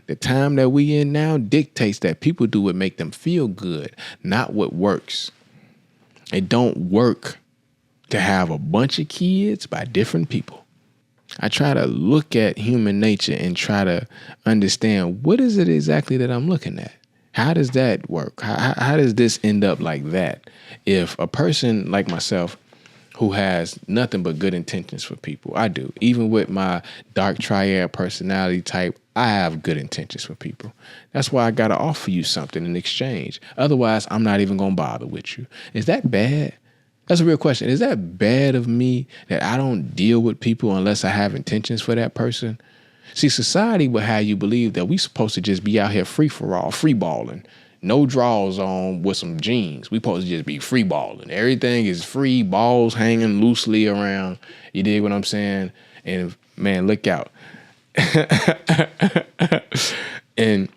The time that we in now dictates that people do what make them feel good, not what works. It don't work to have a bunch of kids by different people. I try to look at human nature and try to understand what is it exactly that I'm looking at. How does that work? How does this end up like that? If a person like myself who has nothing but good intentions for people, I do. Even with my dark triad personality type, I have good intentions for people. That's why I got to offer you something in exchange. Otherwise, I'm not even going to bother with you. Is that bad? That's a real question. Is that bad of me that I don't deal with people unless I have intentions for that person? See, society will have you believe that we supposed to just be out here free for all, free balling. No draws on with some jeans. We supposed to just be free balling. Everything is free, balls hanging loosely around. You dig what I'm saying? And man, look out. And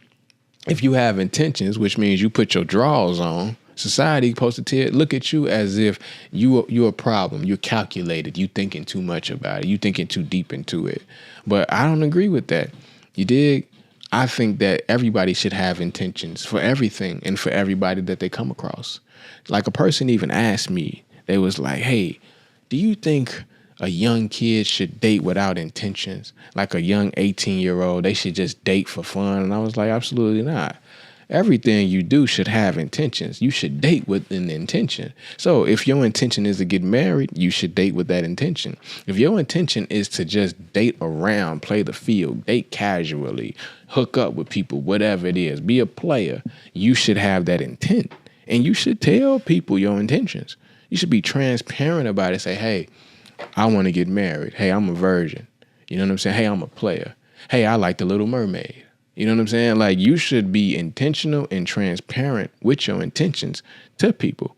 if you have intentions, which means you put your drawers on, society supposed to look at you as if you're a problem. You're calculated. You thinking too much about it. You thinking too deep into it. But I don't agree with that. You dig? I think that everybody should have intentions for everything and for everybody that they come across. Like a person even asked me, they was like, hey, do you think a young kid should date without intentions? Like a young 18-year-old, they should just date for fun? And I was like, absolutely not. Everything you do should have intentions. You should date with an intention. So if your intention is to get married, you should date with that intention. If your intention is to just date around, play the field, date casually, hook up with people, whatever it is, be a player, you should have that intent. And you should tell people your intentions. You should be transparent about it. Say, hey, I want to get married. Hey, I'm a virgin. You know what I'm saying? Hey, I'm a player. Hey, I like The Little Mermaid. You know what I'm saying? Like, you should be intentional and transparent with your intentions to people.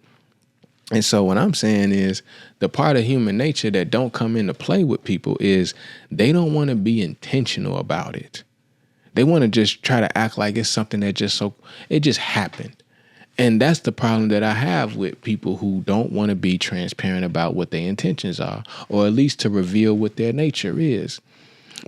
And so what I'm saying is the part of human nature that don't come into play with people is they don't want to be intentional about it. They want to just try to act like it's something that it just happened. And that's the problem that I have with people who don't want to be transparent about what their intentions are, or at least to reveal what their nature is.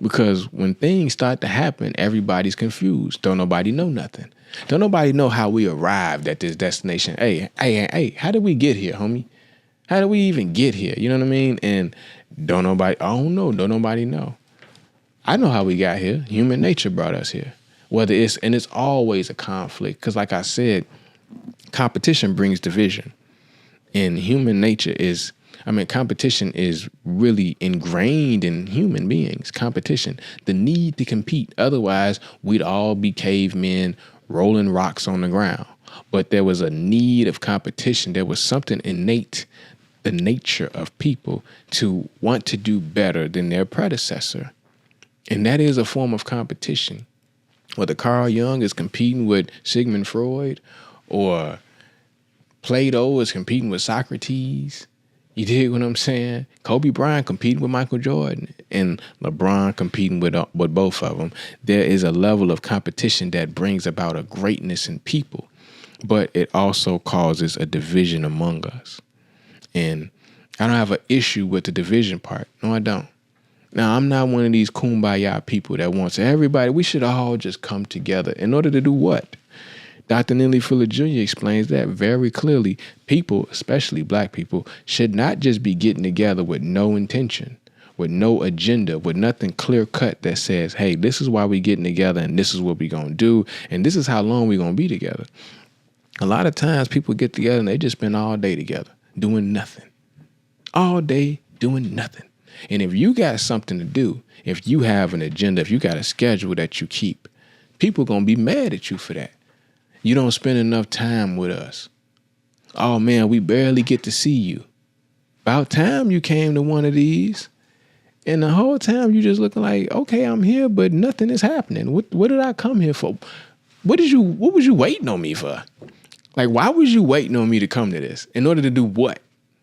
Because when things start to happen, everybody's confused. Don't nobody know nothing. Don't nobody know how we arrived at this destination. Hey, how did we get here, homie? How did we even get here? You know what I mean? And I don't nobody know. I know how we got here. Human nature brought us here. It's always a conflict. Because like I said, competition brings division. And human nature competition is really ingrained in human beings. Competition, the need to compete. Otherwise, we'd all be cavemen rolling rocks on the ground. But there was a need of competition. There was something innate, the nature of people to want to do better than their predecessor. And that is a form of competition. Whether Carl Jung is competing with Sigmund Freud or Plato is competing with Socrates. You dig what I'm saying? Kobe Bryant competing with Michael Jordan and LeBron competing with both of them. There is a level of competition that brings about a greatness in people, but it also causes a division among us. And I don't have an issue with the division part. No, I don't. Now, I'm not one of these kumbaya people that wants everybody, we should all just come together. In order to do what? Dr. Neely Fuller Jr. explains that very clearly. People, especially black people, should not just be getting together with no intention, with no agenda, with nothing clear cut that says, hey, this is why we getting together and this is what we going to do and this is how long we going to be together. A lot of times people get together and they just spend all day together doing nothing. All day doing nothing. And if you got something to do, if you have an agenda, if you got a schedule that you keep, people going to be mad at you for that. You don't spend enough time with us. Oh, man, we barely get to see you. About time you came to one of these. And the whole time you just looking like, okay, I'm here, but nothing is happening. What did I come here for? What was you waiting on me for? Like, why was you waiting on me to come to this? In order to do what?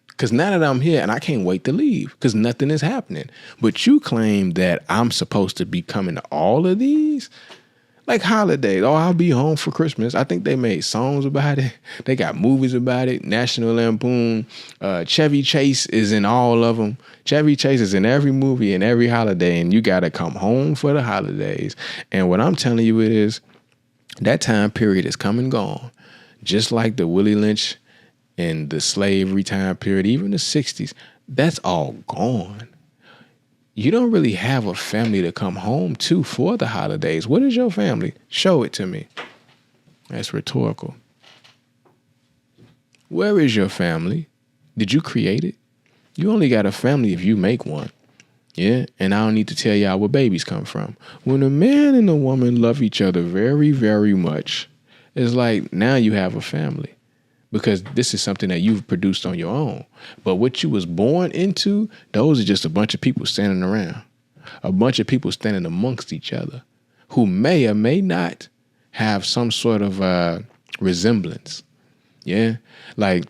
Because now that I'm here and I can't wait to leave because nothing is happening. But you claim that I'm supposed to be coming to all of these? Like holidays. Oh, I'll be home for Christmas. I think they made songs about it. They got movies about it. National Lampoon. Chevy Chase is in all of them. Chevy Chase is in every movie and every holiday, and you got to come home for the holidays. And what I'm telling you it is, that time period is come and gone. Just like the Willie Lynch and the slavery time period, even the 60s, that's all gone. You don't really have a family to come home to for the holidays. What is your family? Show it to me. That's rhetorical. Where is your family? Did you create it? You only got a family if you make one. Yeah, and I don't need to tell y'all where babies come from. When a man and a woman love each other very, very much, it's like now you have a family. Because this is something that you've produced on your own. But what you was born into, those are just a bunch of people standing around. A bunch of people standing amongst each other who may or may not have some sort of resemblance. Yeah? Like,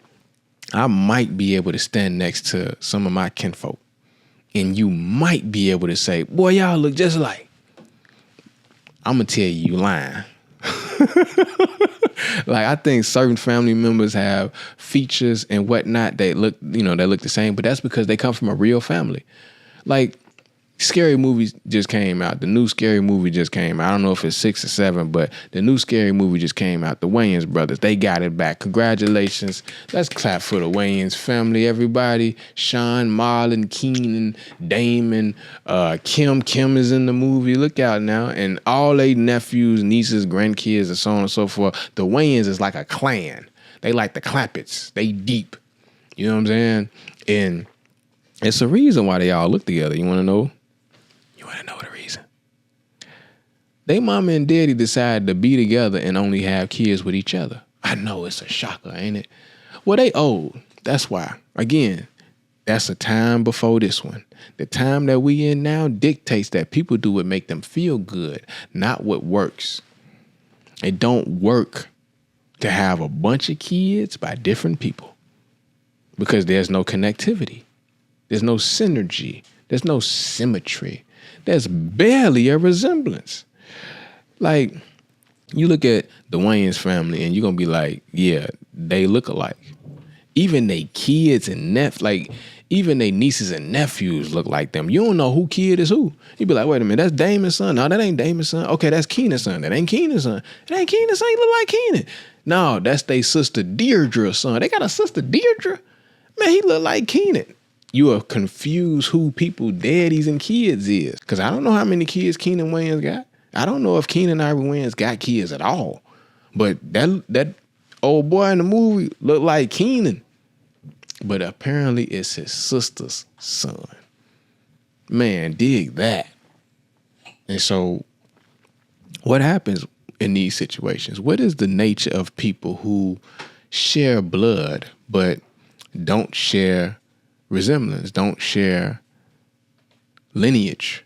I might be able to stand next to some of my kinfolk. And you might be able to say, boy, y'all look just like. I'm going to tell you lying. Like, I think certain family members have features and whatnot that look, they look the same, but that's because they come from a real family. Like, Scary Movie just came out. The new Scary Movie just came out. I don't know if it's 6 or 7, but the new Scary Movie just came out. The Wayans brothers, they got it back. Congratulations. Let's clap for the Wayans family, everybody. Sean, Marlon, Keenan, Damon, Kim. Kim is in the movie. Look out now. And all they nephews, nieces, grandkids, and so on and so forth. The Wayans is like a clan. They like the Clampetts. They deep. You know what I'm saying? And it's a reason why they all look together. You want to know? You want to know the reason? They mama and daddy decided to be together and only have kids with each other. I know it's a shocker, ain't it? Well, they old. That's why. Again, that's a time before this one. The time that we in now dictates that people do what make them feel good, not what works. It don't work to have a bunch of kids by different people because there's no connectivity. There's no synergy. There's no symmetry. There's barely a resemblance. Like, you look at the Wayans family and you're going to be like, yeah, they look alike. Even they kids and even they nieces and nephews look like them. You don't know who kid is who. You be like, wait a minute, that's Damon's son. No, that ain't Damon's son. Okay, that's Keenan's son. That ain't Keenan's son. It ain't Keenan's son. He look like Keenan. No, that's they sister Deirdre's son. They got a sister Deirdre? Man, he look like Keenan. You are confused who people daddies and kids is. Because I don't know how many kids Keenan Wayans got. I don't know if Keenan Ivory Wayans got kids at all. But that old boy in the movie looked like Keenan. But apparently it's his sister's son. Man, dig that. And so what happens in these situations? What is the nature of people who share blood but don't share resemblance, don't share lineage?